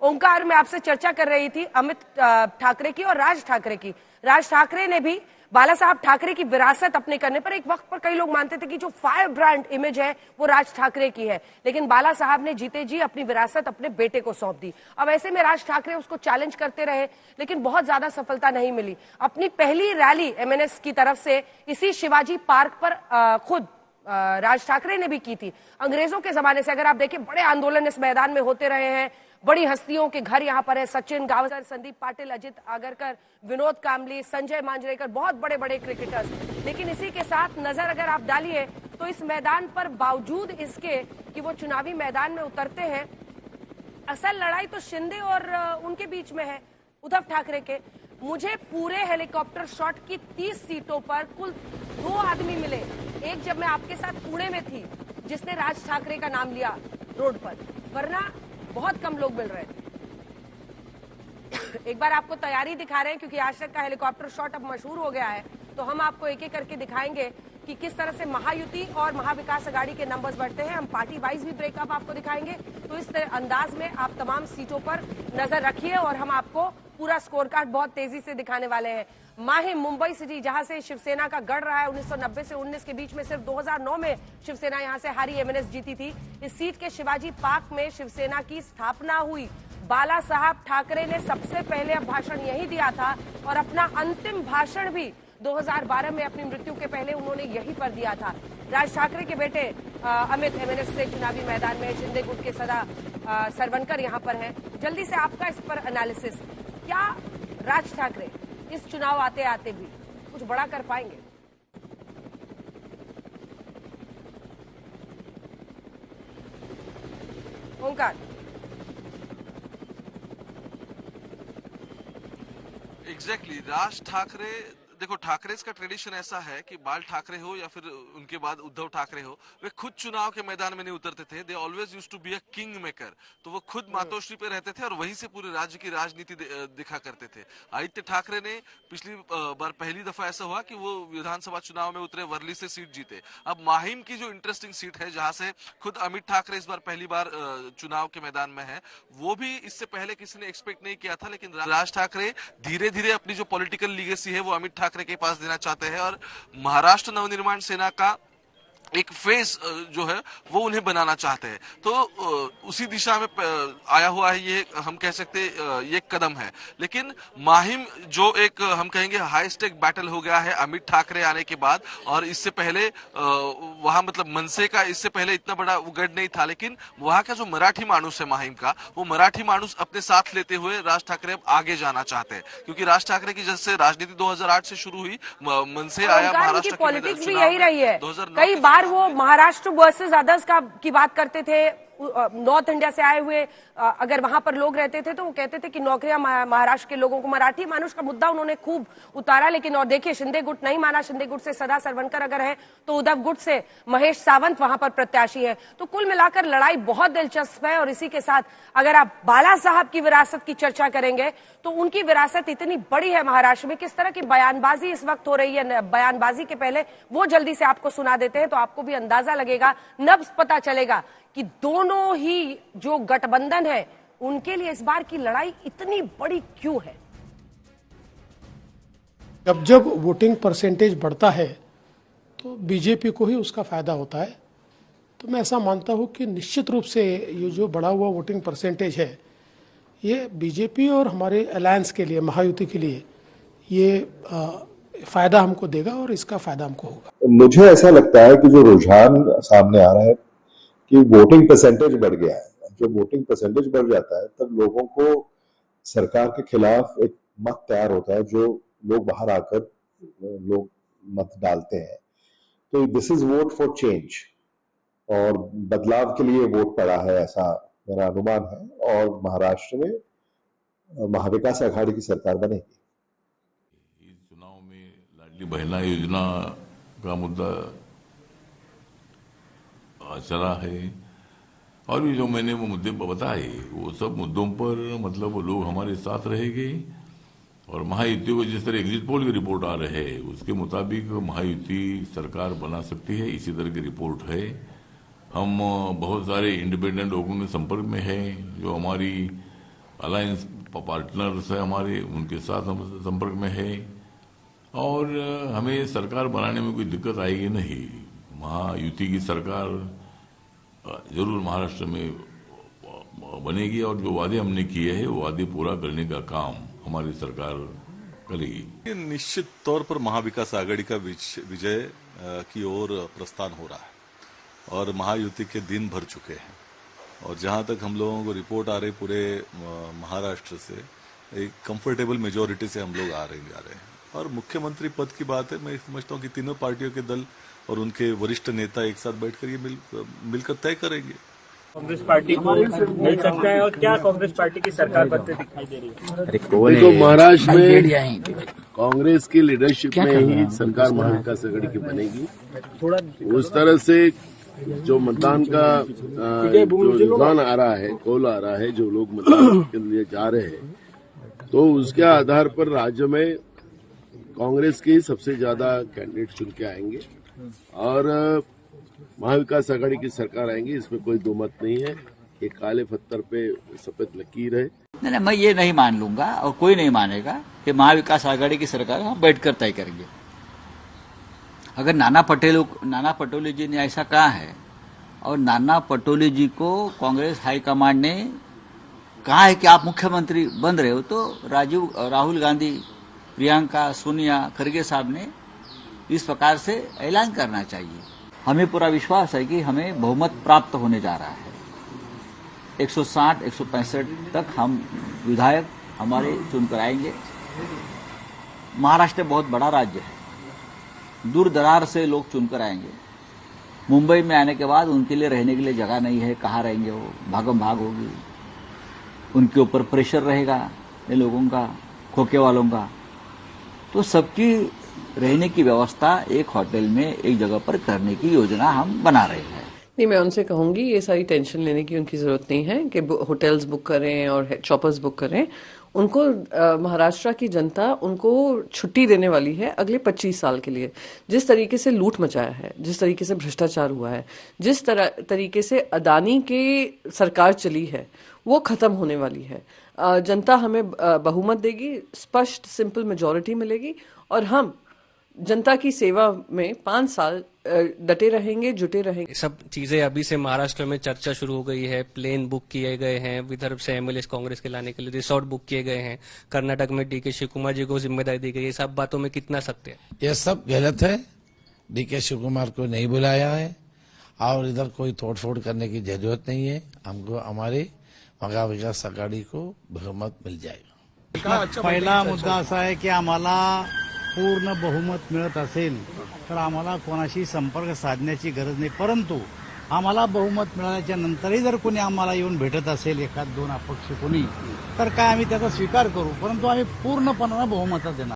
ओंकार, मैं आपसे चर्चा कर रही थी अमित ठाकरे की और राज ठाकरे की। राज ठाकरे ने भी बाला साहब ठाकरे की विरासत अपने करने पर, एक वक्त पर कई लोग मानते थे कि जो फायर ब्रांड इमेज है वो राज ठाकरे की है, लेकिन बाला साहब ने जीते जी अपनी विरासत अपने बेटे को सौंप दी। अब ऐसे में राज ठाकरे उसको चैलेंज करते रहे, लेकिन बहुत ज्यादा सफलता नहीं मिली। अपनी पहली रैली एमएनएस की तरफ से इसी शिवाजी पार्क पर खुद राज ठाकरे ने भी की थी। अंग्रेजों के जमाने से अगर आप देखें, बड़े आंदोलन इस मैदान में होते रहे हैं, बड़ी हस्तियों के घर यहाँ पर है, सचिन गावस्कर, संदीप पाटिल, अजित आगरकर, विनोद कामली, संजय मांजरेकर, बहुत बड़े बड़े क्रिकेटर्स। लेकिन इसी के साथ नजर अगर आप डालिए तो इस मैदान पर बावजूद इसके कि वो चुनावी मैदान में उतरते हैं, असल लड़ाई तो शिंदे और उनके बीच में है, उद्धव ठाकरे के। मुझे पूरे हेलीकॉप्टर शॉट की 30 सीटों पर कुल 2 आदमी मिले। एक जब मैं आपके साथ पुणे में थी, जिसने राज ठाकरे का नाम लिया रोड पर, वरना बहुत कम लोग मिल रहे थे। एक बार आपको तैयारी दिखा रहे हैं, क्योंकि आज तक का हेलीकॉप्टर शॉट अब मशहूर हो गया है, तो हम आपको एक एक करके दिखाएंगे कि किस तरह से महायुति और महाविकास अघाड़ी के नंबर्स बढ़ते हैं। हम पार्टी वाइज भी ब्रेकअप आपको दिखाएंगे, तो इस तरह अंदाज में आप तमाम सीटों पर नजर रखिए और हम आपको पूरा स्कोर कार्ड बहुत तेजी से दिखाने वाले हैं। माहिम, मुंबई सिटी, जहां से शिवसेना का गढ़ रहा है, 1990 से 19 के बीच में सिर्फ 2009 में शिवसेना यहां से हारी, एमएनएस जीती थी। इस सीट के शिवाजी पार्क में शिवसेना की स्थापना हुई। बाला साहब ठाकरे ने सबसे पहले भाषण यही दिया था और अपना अंतिम भाषण भी 2012 में अपनी मृत्यु के पहले उन्होंने यही पर दिया था। राज ठाकरे के बेटे अमित एमएनएस से चुनावी मैदान में, शिंदे गुट के सदा सरवनकर यहां पर हैं। जल्दी से आपका इस पर एनालिसिस, क्या राज ठाकरे इस चुनाव आते आते भी कुछ बड़ा कर पाएंगे? ओंकार, एग्जैक्टली राज ठाकरे, देखो ठाकरे का ट्रेडिशन ऐसा है कि बाल ठाकरे हो या फिर उनके बाद उद्धव ठाकरे हो, वे खुद चुनाव के मैदान में नहीं उतरते थे। They always used to be a king maker. तो वो खुद मातोश्री पे रहते थे और वहीं से पूरे राज्य की राजनीति दिखा करते थे। आदित्य ठाकरे ने पिछली बार पहली दफा ऐसा हुआ कि वो विधानसभा चुनाव में उतरे, वर्ली से सीट जीते। अब माहिम की जो इंटरेस्टिंग सीट है, जहां से खुद अमित ठाकरे इस बार पहली बार चुनाव के मैदान में है, वो भी इससे पहले किसी ने एक्सपेक्ट नहीं किया था। लेकिन राज ठाकरे धीरे धीरे अपनी जो पॉलिटिकल लीगेसी है वो अमित ठाकरे के पास देना चाहते हैं और महाराष्ट्र नवनिर्माण सेना का एक फेस जो है वो उन्हें बनाना चाहते हैं। तो उसी दिशा में आया हुआ है ये, हम कह सकते ये कदम है। लेकिन माहिम जो एक हम कहेंगे हाई स्टेक बैटल हो गया है अमित ठाकरे आने के बाद, और इससे पहले वहां मतलब मनसे का इससे पहले इतना बड़ा गढ़ नहीं था। लेकिन वहां का जो मराठी मानुस है माहिम का, वो मराठी मानुस अपने साथ लेते हुए राज ठाकरे अब आगे जाना चाहते हैं, क्योंकि राज ठाकरे की जैसे राजनीति 2008 से शुरू हुई, मनसे आया, महाराष्ट्र की पॉलिटिक्स भी यही रही है। 2009 कई बार वो महाराष्ट्र वर्सेस अदर्स की बात करते थे। नॉर्थ इंडिया से आए हुए अगर वहां पर लोग रहते थे तो वो कहते थे कि नौकरियां महाराष्ट्र के लोगों को, मराठी मानुष का मुद्दा उन्होंने खूब उतारा। लेकिन और देखिए, शिंदे गुट नहीं माना, शिंदे गुट से सदा सरवनकर अगर है तो उद्धव गुट से महेश सावंत वहां पर प्रत्याशी है। तो कुल मिलाकर लड़ाई बहुत दिलचस्प है। और इसी के साथ अगर आप बाला साहब की विरासत की चर्चा करेंगे तो उनकी विरासत इतनी बड़ी है महाराष्ट्र में, किस तरह की बयानबाजी इस वक्त हो रही है। बयानबाजी के पहले वो जल्दी से आपको सुना देते हैं तो आपको भी अंदाजा लगेगा, नब्ज पता चलेगा कि दोनों ही जो गठबंधन है उनके लिए इस बार की लड़ाई इतनी बड़ी क्यों है। जब वोटिंग परसेंटेज बढ़ता है तो बीजेपी को ही उसका फायदा होता है। तो मैं ऐसा मानता हूं कि निश्चित रूप से ये जो बढ़ा हुआ वोटिंग परसेंटेज है, ये बीजेपी और हमारे अलायंस के लिए, महायुति के लिए ये फायदा हमको देगा और इसका फायदा हमको होगा। मुझे ऐसा लगता है कि जो रुझान सामने आ रहा है कि वोटिंग परसेंटेज बढ़ गया है। जब वोटिंग परसेंटेज बढ़ जाता है तब लोगों को सरकार के खिलाफ एक मत तैयार होता है, जो लोग बाहर आकर लोग मत डालते हैं। तो this is vote for change, और बदलाव के लिए वोट पड़ा है, ऐसा मेरा अनुमान है। और महाराष्ट्र में महाविकास अघाड़ी की सरकार बनेगी। इस चुनाव में लाडली बहना योजना का मुद्दा चला है, और भी जो मैंने वो मुद्दे बताए, वो सब मुद्दों पर मतलब वो लोग हमारे साथ रहेंगे। और महायुति को जिस तरह एग्जिट पोल की रिपोर्ट आ रहे है, उसके मुताबिक महायुति सरकार बना सकती है, इसी तरह की रिपोर्ट है। हम बहुत सारे इंडिपेंडेंट लोगों के संपर्क में हैं जो हमारी अलायंस पार्टनर्स है हमारे, उनके साथ हम संपर्क में है और हमें सरकार बनाने में कोई दिक्कत आएगी नहीं। महायुति की सरकार जरूर महाराष्ट्र में बनेगी और जो वादे हमने किए हैं वो वादे पूरा करने का काम हमारी सरकार करेगी। निश्चित तौर पर महाविकास आघाड़ी का विजय की ओर प्रस्थान हो रहा है और महायुति के दिन भर चुके हैं और जहां तक हम लोगों को रिपोर्ट आ रही पूरे महाराष्ट्र से एक कंफर्टेबल मेजोरिटी से हम लोग आ रहे हैं और मुख्यमंत्री पद की बात है। मैं समझता हूं कि तीनों पार्टियों के दल और उनके वरिष्ठ नेता एक साथ बैठकर ये मिलकर तय करेंगे। कांग्रेस पार्टी को मिल सकता है और क्या कांग्रेस पार्टी की सरकार बनते दिखाई दे रही है? तो महाराष्ट्र में कांग्रेस की लीडरशिप में ही सरकार महाविकास आघाड़ी की बनेगी। उस तरह से जो मतदान का जो रुझान आ रहा है, कॉल आ रहा है, जो लोग मतदान के लिए जा रहे हैं, तो उसके आधार पर राज्य में कांग्रेस के सबसे ज्यादा कैंडिडेट चुन के आएंगे और महाविकास आघाड़ी की सरकार आएंगी, इसमें कोई दो मत नहीं है। ये काले पत्थर पे सफेद लकीर है। नहीं, मैं ये नहीं मान लूंगा और कोई नहीं मानेगा कि महाविकास आघाड़ी की सरकार हम बैठकर तय करेंगे। अगर नाना पटोले जी ने ऐसा कहा है और नाना पटोले जी को कांग्रेस हाईकमांड ने कहा है कि आप मुख्यमंत्री बन रहे हो, तो राहुल गांधी, प्रियंका, सोनिया, खड़गे साहब ने इस प्रकार से ऐलान करना चाहिए। हमें पूरा विश्वास है कि हमें बहुमत प्राप्त होने जा रहा है। 160-165 तक हम विधायक हमारे चुनकर आएंगे। महाराष्ट्र बहुत बड़ा राज्य है, दूर दरार से लोग चुनकर आएंगे। मुंबई में आने के बाद उनके लिए रहने के लिए जगह नहीं है, कहाँ रहेंगे वो, भागम भाग होगी, उनके ऊपर प्रेशर रहेगा ये लोगों का, खोखे वालों का। तो सबकी रहने की व्यवस्था एक होटल में एक जगह पर करने की योजना हम बना रहे हैं। नहीं, मैं उनसे कहूंगी ये सारी टेंशन लेने की उनकी जरूरत नहीं है कि होटल्स बुक करें और चॉपर्स बुक करें। उनको महाराष्ट्र की जनता उनको छुट्टी देने वाली है अगले 25 साल के लिए। जिस तरीके से लूट मचाया है, जिस तरीके से भ्रष्टाचार हुआ है, जिस तरीके से अदानी की सरकार चली है, वो खत्म होने वाली है। जनता हमें बहुमत देगी, स्पष्ट सिंपल मेजॉरिटी मिलेगी और हम जनता की सेवा में 5 साल डटे रहेंगे, जुटे रहेंगे। सब चीजें अभी से महाराष्ट्र में चर्चा शुरू हो गई है। प्लेन बुक किए गए हैं विदर्भ से एमएलए कांग्रेस के लाने के लिए, रिसोर्ट बुक किए गए हैं। कर्नाटक में डीके शिव कुमार जी को जिम्मेदारी दी गई है। सब बातों में कितना सत्य है? यह सब गलत है। डीके शिव कुमार को नहीं बुलाया है और इधर कोई तोड़फोड़ करने की जरूरत नहीं है। हमको हमारे महाविकास आघाडी को बहुमत मिल जाएगा। पहिला मुद्दा असा आहे की आम्हाला पूर्ण बहुमत मिळत असेल तर आम्हाला कोणाशी संपर्क साधण्याची गरज नाही, परंतु आम्हाला बहुमत मिळाल्याच्या नंतरही जर कोणी आम्हाला येऊन भेटत असेल, एखाद दोन अपक्ष कोणी, तर काय आम्ही त्याचा स्वीकार करू, परंतु आम्ही पूर्णपणाने बहुमतात देणार।